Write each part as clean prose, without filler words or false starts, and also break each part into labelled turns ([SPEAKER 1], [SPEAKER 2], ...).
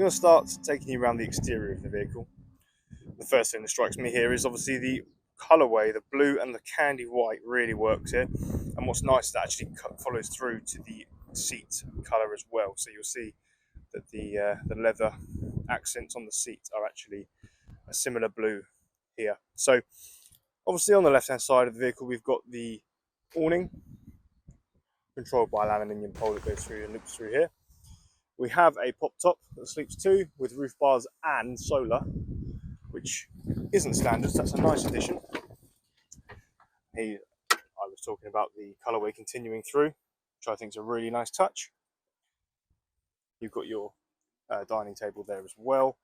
[SPEAKER 1] we're going to start taking you around the exterior of the vehicle. The first thing that strikes me here is obviously the colourway. The blue and the candy white really works here, and what's nice is that actually follows through to the seat colour as well. So you'll see that the leather accents on the seat are actually a similar blue here. So obviously on the left hand side of the vehicle we've got the awning, controlled by an aluminium pole that goes through and loops through here. We have a pop top that sleeps two with roof bars and solar, which isn't standard, so that's a nice addition. Here I was talking about the colourway continuing through, which I think is a really nice touch. You've got your dining table there as well,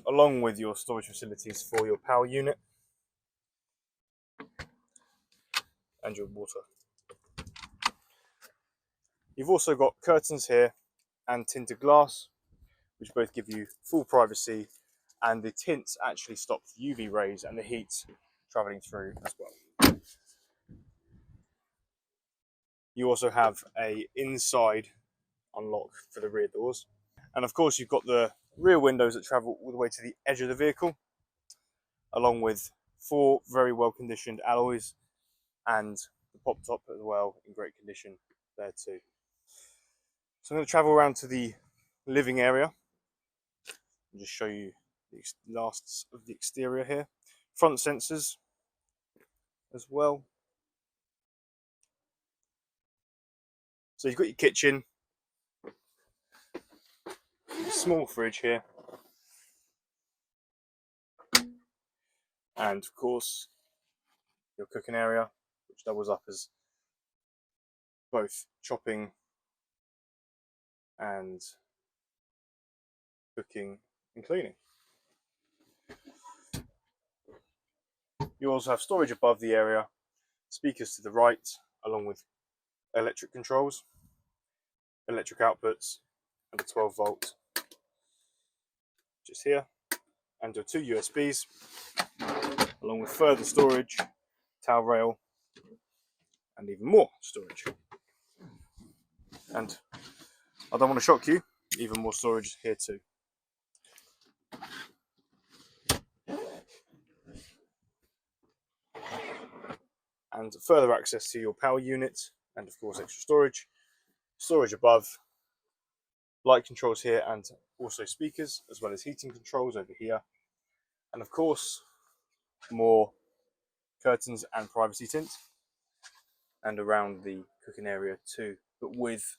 [SPEAKER 1] along with your storage facilities for your power unit and your water. You've also got curtains here and tinted glass, which both give you full privacy, and the tints actually stop the UV rays and the heat travelling through as well. You also have a inside unlock for the rear doors, and of course you've got the rear windows that travel all the way to the edge of the vehicle, along with 4 very well conditioned alloys and the pop top as well in great condition there too. So I'm going to travel around to the living area and just show you the last of the exterior here. Front sensors as well. So you've got your kitchen, a small fridge here, and of course your cooking area, which doubles up as both chopping and cooking and cleaning. You also have storage above the area, speakers to the right, along with electric controls, electric outputs, and a 12-volt just here, and your 2 USBs, along with further storage, towel rail, and even more storage. And I don't want to shock you, even more storage here too. And further access to your power unit, and of course extra storage above, light controls here, and also speakers, as well as heating controls over here, and of course more curtains and privacy tint, and around the cooking area too, but with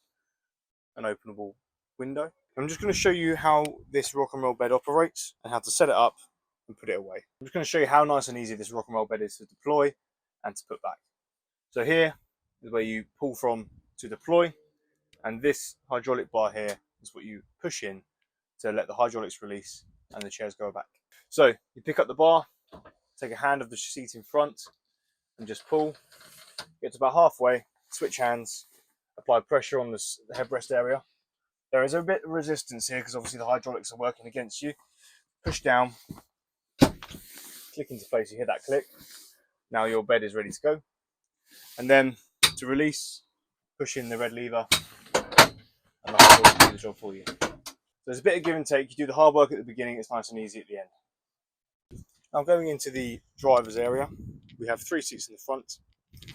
[SPEAKER 1] an openable window. I'm just going to show you how this rock and roll bed operates and how to set it up and put it away. I'm just going to show you how nice and easy this rock and roll bed is to deploy and to put back. So here is where you pull from to deploy, and this hydraulic bar here is what you push in to let the hydraulics release and the chairs go back. So you pick up the bar, take a hand of the seat in front and just pull, get to about halfway, switch hands, apply pressure on the headrest area. There is a bit of resistance here because obviously the hydraulics are working against you. Push down, click into place, you hear that click. Now your bed is ready to go. And then to release, push in the red lever and the hydraulics will do the job for you. So there's a bit of give and take. You do the hard work at the beginning, it's nice and easy at the end. Now going into the driver's area, we have 3 seats in the front,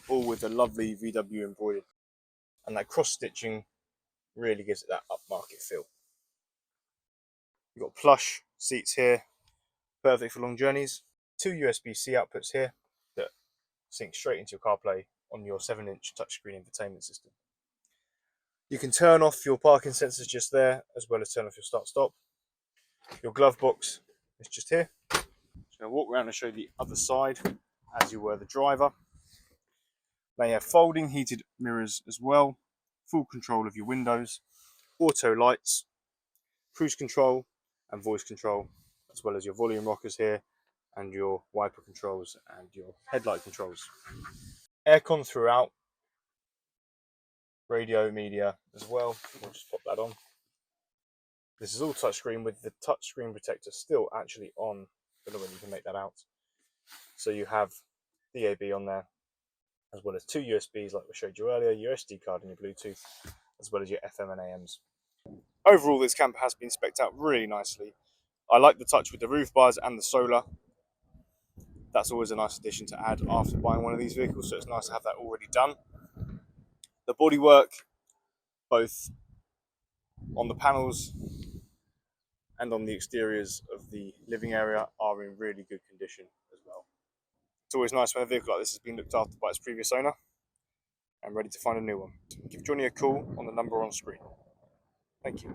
[SPEAKER 1] all with a lovely VW embroidered. And that cross stitching really gives it that upmarket feel. You've got plush seats here, perfect for long journeys. 2 USB-C outputs here that sync straight into your CarPlay on your 7-inch touchscreen infotainment system. You can turn off your parking sensors just there, as well as turn off your start-stop. Your glove box is just here. So I'm going to walk around and show you the other side as you were the driver. They have folding heated mirrors as well, full control of your windows, auto lights, cruise control and voice control, as well as your volume rockers here and your wiper controls and your headlight controls. Aircon throughout, radio media as well. We'll just pop that on. This is all touchscreen with the touchscreen protector still actually on. I don't know when you can make that out. So you have DAB on there, as well as 2 USBs like we showed you earlier, your SD card and your Bluetooth, as well as your FM and AMs. Overall, this camper has been spec'd out really nicely. I like the touch with the roof bars and the solar. That's always a nice addition to add after buying one of these vehicles, so it's nice to have that already done. The bodywork, both on the panels and on the exteriors of the living area, are in really good condition as well. It's always nice when a vehicle like this has been looked after by its previous owner and ready to find a new one. Give Johnny a call on the number on screen. Thank you.